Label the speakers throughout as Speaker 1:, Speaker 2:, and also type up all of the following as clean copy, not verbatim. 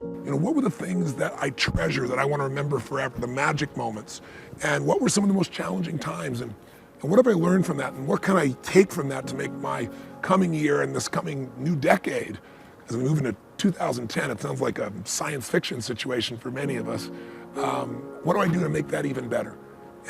Speaker 1: What were the things that I treasure that I want to remember forever, the magic moments? And what were some of the most challenging times? And what have I learned from that? And what can I take from that to make my coming year and this coming new decade, as we move into 2010, it sounds like a science fiction situation for many of us. What do I do to make that even better?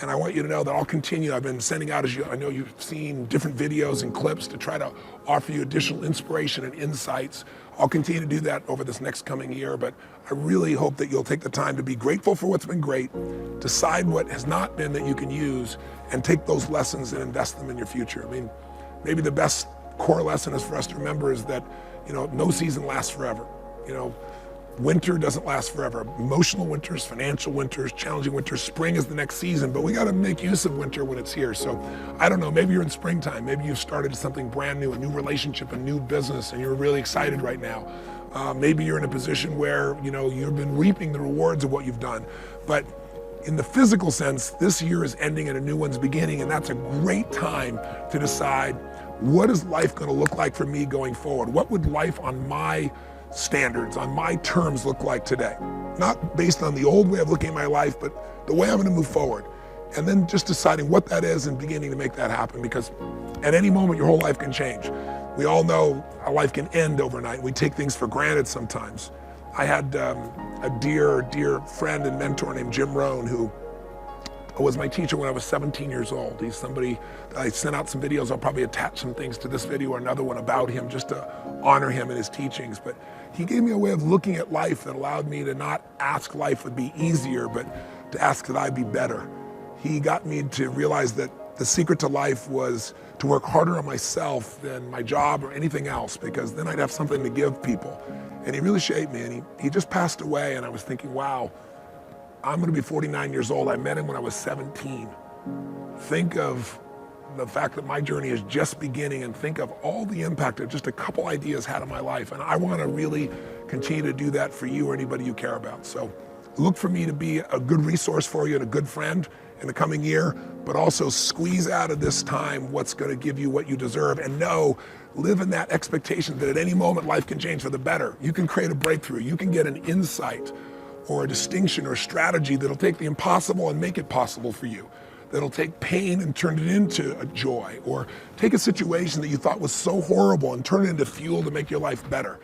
Speaker 1: And I want you to know that I'll continue. I've been sending out, I know you've seen different videos and clips to try to offer you additional inspiration and insights. I'll continue to do that over this next coming year, but I really hope that you'll take the time to be grateful for what's been great, decide what has not been that you can use, and take those lessons and invest them in your future. I mean, maybe the best core lesson is for us to remember is that, no season lasts forever. Winter doesn't last forever. Emotional winters, financial winters, challenging winters, spring is the next season, but we got to make use of winter when it's here. So I don't know, maybe you're in springtime, maybe you've started something brand new, a new relationship, a new business, and you're really excited right now. Maybe you're in a position where, you've been reaping the rewards of what you've done. But in the physical sense, this year is ending and a new one's beginning, and that's a great time to decide, what is life going to look like for me going forward? What would life on my standards, on my terms look like today? Not based on the old way of looking at my life, but the way I'm going to move forward. And then just deciding what that is and beginning to make that happen, because at any moment your whole life can change. We all know our life can end overnight. We take things for granted sometimes. I had a dear friend and mentor named Jim Rohn, who was my teacher when I was 17 years old. He's somebody that I sent out some videos. I'll probably attach some things to this video or another one about him just to honor him and his teachings. But he gave me a way of looking at life that allowed me to not ask life would be easier, but to ask that I'd be better. He got me to realize that the secret to life was to work harder on myself than my job or anything else, because then I'd have something to give people. And he really shaped me, and he just passed away, and I was thinking, wow, I'm gonna be 49 years old. I met him when I was 17. Think of the fact that my journey is just beginning, and think of all the impact that just a couple ideas had on my life. And I wanna really continue to do that for you or anybody you care about. So look for me to be a good resource for you and a good friend in the coming year, but also squeeze out of this time what's gonna give you what you deserve, and live in that expectation that at any moment life can change for the better. You can create a breakthrough, you can get an insight or a distinction or a strategy that'll take the impossible and make it possible for you. That'll take pain and turn it into a joy, or take a situation that you thought was so horrible and turn it into fuel to make your life better.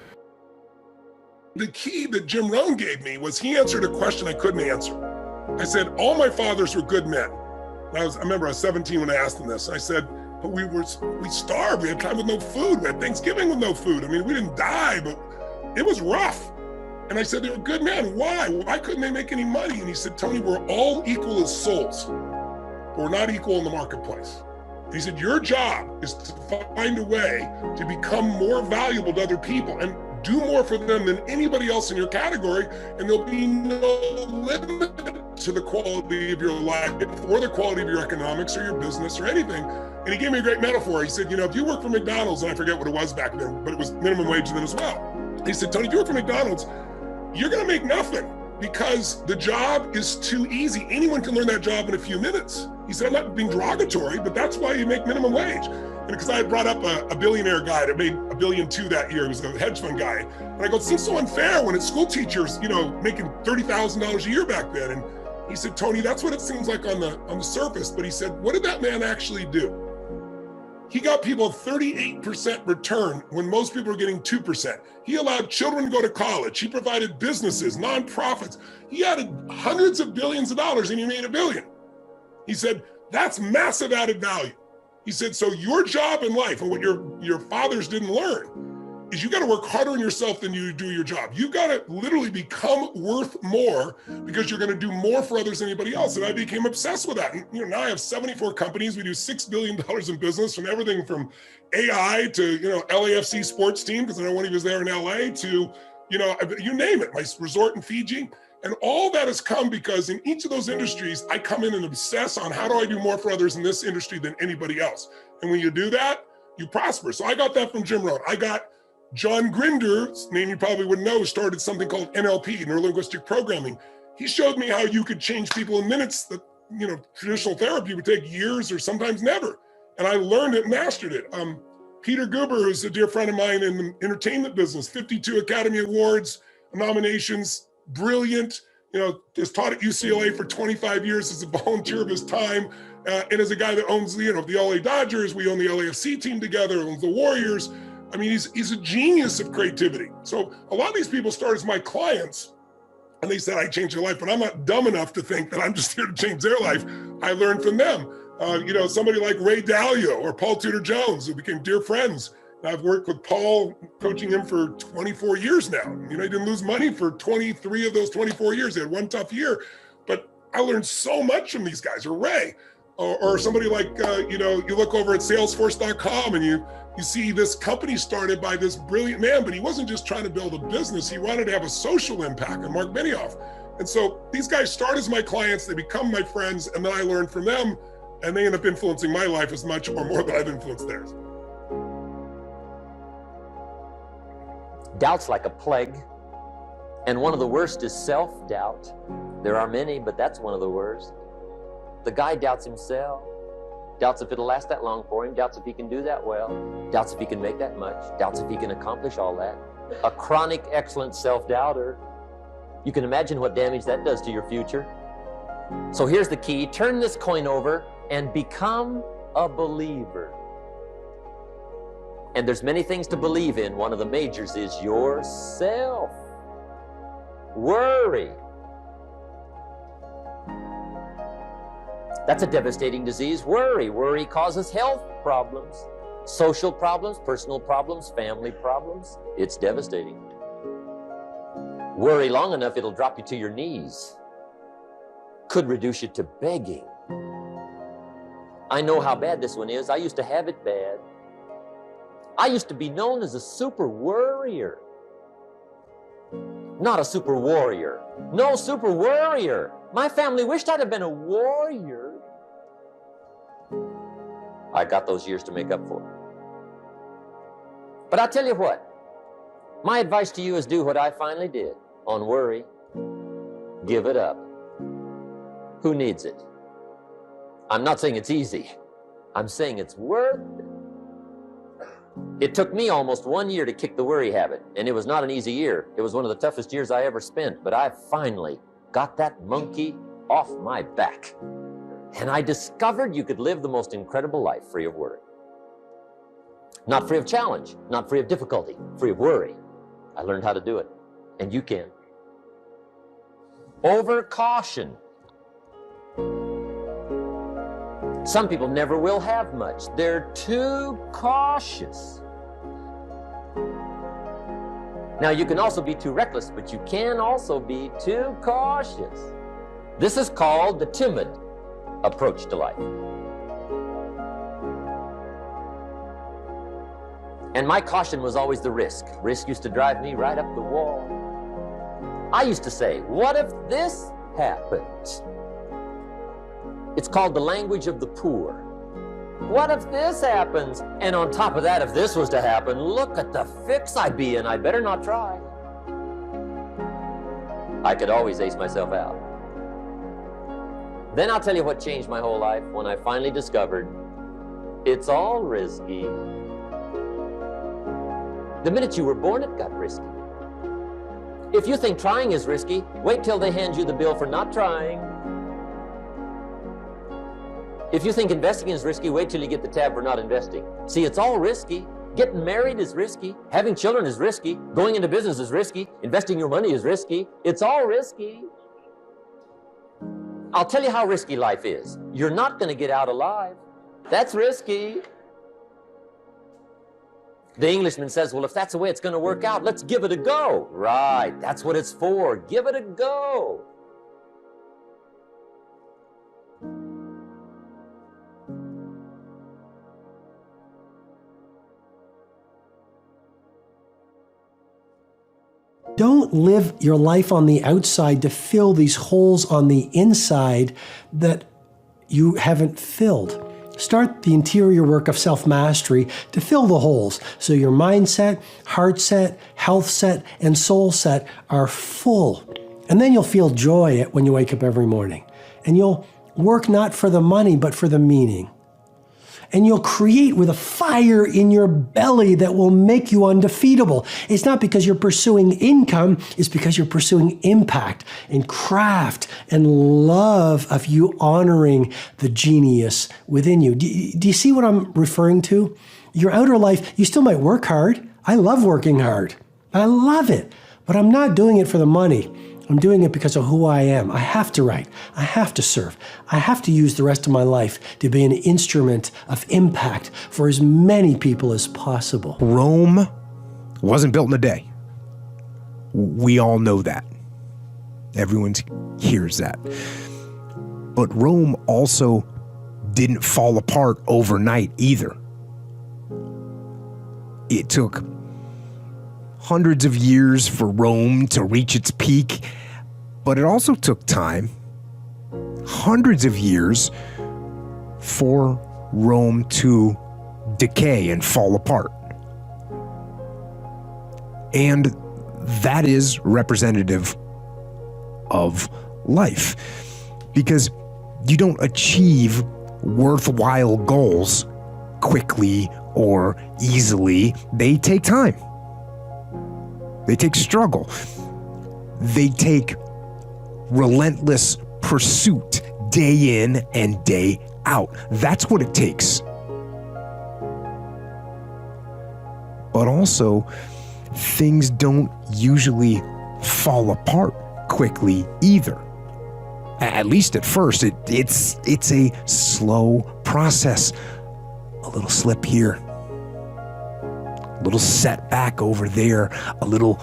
Speaker 1: The key that Jim Rohn gave me was, he answered a question I couldn't answer. I said, all my fathers were good men. I remember I was 17 when I asked him this. I said, but we starved. We had time with no food. We had Thanksgiving with no food. I mean, we didn't die, but it was rough. And I said, they were good men. Why? Why couldn't they make any money? And he said, Tony, we're all equal as souls, but we're not equal in the marketplace. And he said, your job is to find a way to become more valuable to other people and do more for them than anybody else in your category, and there'll be no limit to the quality of your life or the quality of your economics or your business or anything. And he gave me a great metaphor. He said, if you work for McDonald's, and I forget what it was back then, but it was minimum wage then as well. He said, Tony, if you work for McDonald's, you're gonna make nothing, because the job is too easy. Anyone can learn that job in a few minutes. He said, I'm not being derogatory, but that's why you make minimum wage. And because I had brought up a billionaire guy that made $1.2 billion that year, he was a hedge fund guy. And I go, it seems so unfair when it's school teachers, making $30,000 a year back then. And he said, Tony, that's what it seems like on the surface. But he said, what did that man actually do? He got people 38% return when most people are getting 2%. He allowed children to go to college. He provided businesses, nonprofits. He added hundreds of billions of dollars and he made $1 billion. He said, that's massive added value. He said, so your job in life, and what your fathers didn't learn, is you got to work harder on yourself than you do your job. You got to literally become worth more, because you're going to do more for others than anybody else. And I became obsessed with that. And now I have 74 companies. We do $6 billion in business, from everything from AI to LAFC sports team, because I know one of you was there in LA, to you name it, my resort in Fiji. And all that has come because in each of those industries, I come in and obsess on how do I do more for others in this industry than anybody else. And when you do that, you prosper. So I got that from Jim Rohn. I got John Grinder's name you probably wouldn't know, started something called NLP, Neuro-Linguistic Programming. He showed me how you could change people in minutes that traditional therapy would take years or sometimes never. And I learned it and mastered it. Peter Guber, who's a dear friend of mine in the entertainment business, 52 Academy Awards, nominations, brilliant, has taught at UCLA for 25 years as a volunteer of his time, and as a guy that owns the LA Dodgers. We own the LAFC team together, owns the Warriors. I mean, he's a genius of creativity. So a lot of these people start as my clients, and they said I changed their life, but I'm not dumb enough to think that I'm just here to change their life. I learned from them. Somebody like Ray Dalio or Paul Tudor Jones, who became dear friends. I've worked with Paul, coaching him for 24 years now. He didn't lose money for 23 of those 24 years. He had one tough year, but I learned so much from these guys, or Ray, or somebody like, you look over at Salesforce.com and you see this company started by this brilliant man, but he wasn't just trying to build a business. He wanted to have a social impact, and Mark Benioff. And so these guys start as my clients, they become my friends, and then I learn from them, and they end up influencing my life as much or more than I've influenced theirs.
Speaker 2: Doubt's like a plague, and one of the worst is self-doubt. There are many, but that's one of the worst. The guy doubts himself, doubts if it'll last that long for him, doubts if he can do that well, doubts if he can make that much, doubts if he can accomplish all that. A chronic, excellent self-doubter. You can imagine what damage that does to your future. So here's the key: turn this coin over and become a believer. And there's many things to believe in. One of the majors is yourself. Worry. That's a devastating disease, worry. Worry causes health problems, social problems, personal problems, family problems. It's devastating. Worry long enough, it'll drop you to your knees. Could reduce you to begging. I know how bad this one is. I used to have it bad. I used to be known as a super worrier. Not a super warrior. No, super worrier. My family wished I'd have been a warrior. I got those years to make up for. But I'll tell you what. My advice to you is do what I finally did on worry. Give it up. Who needs it? I'm not saying it's easy. I'm saying it's worth it. It took me almost 1 year to kick the worry habit, and it was not an easy year. It was one of the toughest years I ever spent, but I finally got that monkey off my back. And I discovered you could live the most incredible life free of worry. Not free of challenge, not free of difficulty, free of worry. I learned how to do it, and you can. Over caution. Some people never will have much. They're too cautious. Now, you can also be too reckless, but you can also be too cautious. This is called the timid approach to life. And my caution was always the risk. Risk used to drive me right up the wall. I used to say, what if this happens? It's called the language of the poor. What if this happens? And on top of that, if this was to happen, look at the fix I'd be in. I better not try. I could always ace myself out. Then I'll tell you what changed my whole life when I finally discovered it's all risky. The minute you were born, it got risky. If you think trying is risky, wait till they hand you the bill for not trying. If you think investing is risky, wait till you get the tab for not investing. See, it's all risky. Getting married is risky. Having children is risky. Going into business is risky. Investing your money is risky. It's all risky. I'll tell you how risky life is. You're not going to get out alive. That's risky. The Englishman says, well, if that's the way it's going to work out, let's give it a go. Right, that's what it's for. Give it a go.
Speaker 3: Don't live your life on the outside to fill these holes on the inside that you haven't filled. Start the interior work of self-mastery to fill the holes so your mindset, heart set, health set, and soul set are full. And then you'll feel joy when you wake up every morning. And you'll work not for the money, but for the meaning. and you'll create with a fire in your belly that will make you undefeatable. It's not because you're pursuing income, it's because you're pursuing impact and craft and love of you honoring the genius within you. Do you see what I'm referring to? Your outer life, you still might work hard. I love working hard. I love it, but I'm not doing it for the money. I'm doing it because of who I am. I have to write. I have to serve. I have to use the rest of my life to be an instrument of impact for as many people as possible.
Speaker 4: Rome wasn't built in a day. We all know that. Everyone hears that. But Rome also didn't fall apart overnight either. It took hundreds of years for Rome to reach its peak, but it also took time, hundreds of years, for Rome to decay and fall apart. And that is representative of life, because you don't achieve worthwhile goals quickly or easily. They take time. They take struggle. They take relentless pursuit day in and day out. That's what it takes. But also, things don't usually fall apart quickly either. At least at first, it's a slow process. A little slip here, a little setback over there, a little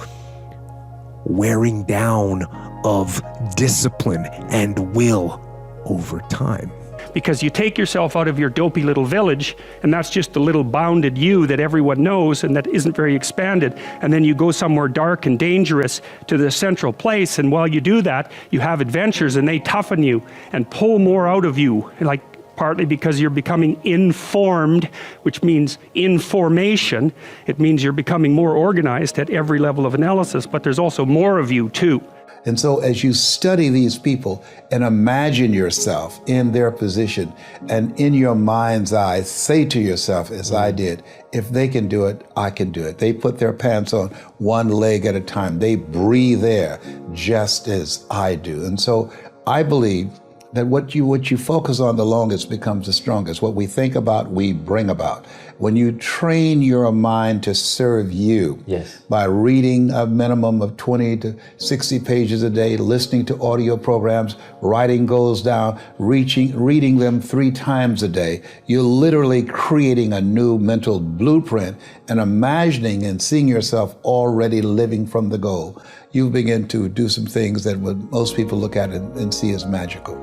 Speaker 4: wearing down of discipline and will over time.
Speaker 5: Because you take yourself out of your dopey little village, and that's just the little bounded you that everyone knows and that isn't very expanded, and then you go somewhere dark and dangerous to the central place, and while you do that, you have adventures and they toughen you and pull more out of you, like partly because you're becoming informed, which means information. It means you're becoming more organized at every level of analysis, but there's also more of you too.
Speaker 6: And so as you study these people and imagine yourself in their position, and in your mind's eye, say to yourself, as I did, if they can do it, I can do it. They put their pants on one leg at a time. They breathe air just as I do. And so I believe that what you focus on the longest becomes the strongest. What we think about, we bring about. When you train your mind to serve you,
Speaker 2: Yes.
Speaker 6: by reading a minimum of 20 to 60 pages a day, listening to audio programs, writing goals down, reading them 3 times a day, you're literally creating a new mental blueprint and imagining and seeing yourself already living from the goal. You begin to do some things that most people look at and see as magical.